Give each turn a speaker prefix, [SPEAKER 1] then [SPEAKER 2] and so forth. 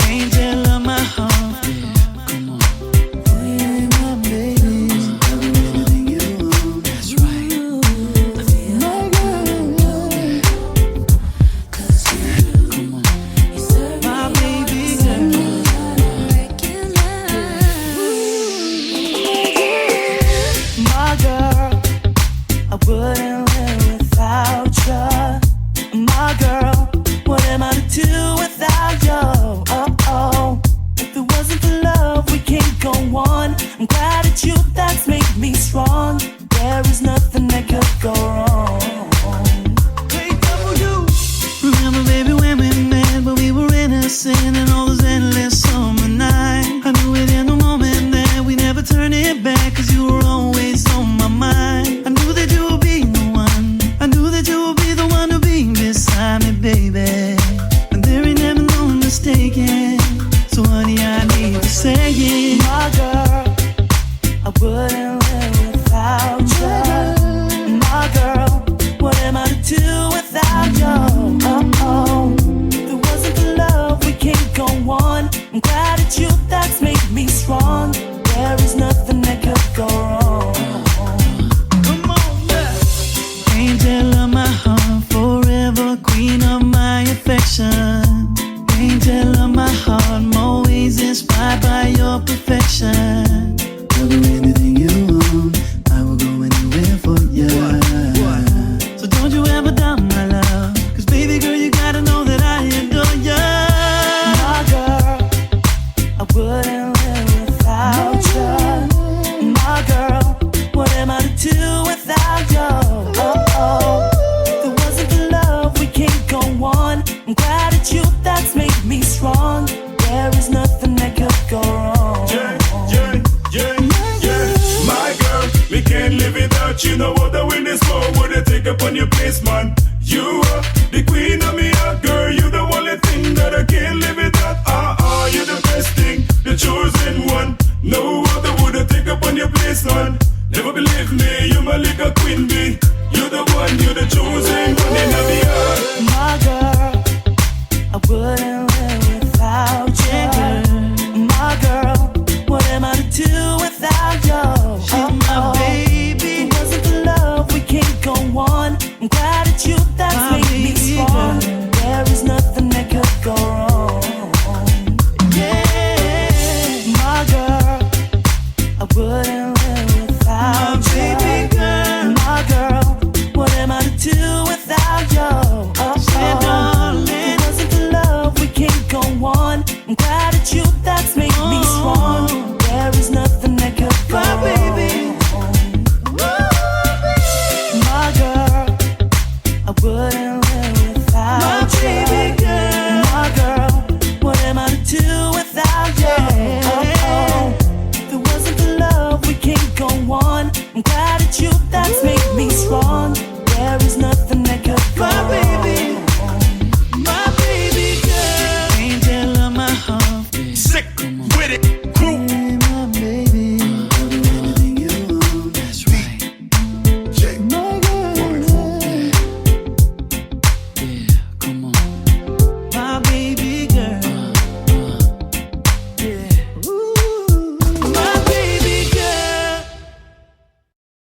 [SPEAKER 1] angel of my heart. Come on. Hey, my baby. I'll do anything you want. That's right. I feel my girl. Cause you, come on. My baby girl. My girl, I wouldn't live without you. My girl, what am I to do without you? Oh, if it wasn't for love, we can't go on. I'm glad it's you that's made me strong. There is nothing that could go wrong. Hey, W. Remember, baby, when we met, but we were innocent and all those endless summer nights. I knew it in the moment that we never turn it back, cause you were always on my mind. I knew that you would be the one. I knew that you would be the one to be beside me, baby. And there ain't never no mistaking. So honey, I need to say it. My girl, I wouldn't live without you. My girl, what am I to do without you? Oh, if it wasn't for love, we can't go on. I'm glad it's you that's made me strong. There is nothing that could go wrong. Come on, yeah. Angel of my heart, forever queen of my affection. Angel of my heart, I'm always inspired by your perfection. I'll do anything you want, I will go anywhere for you. So don't you ever doubt my love, cause baby girl, you gotta know that I adore you. My girl, I wouldn't live without you. My girl, what am I to do without you? Oh, if it wasn't for love, we can't go on. I'm glad it's you that's made me strong. There is nothing that could go wrong.
[SPEAKER 2] My girl, we can't live without you. No other in this world would have take upon your place, man. You are the queen of me heart, girl. You the only thing that I can't live without. You're the best thing, the chosen one. No other would have take upon your place, man. Never believe me, you're my little queen bee. You're the one, you're the chosen one in the heart.
[SPEAKER 1] My girl, I wouldn't live without you. My girl, what am I to do without you? She's my baby. If it wasn't for love, we can't go on. I'm glad it's you that's made me strong. There is nothing that could go wrong.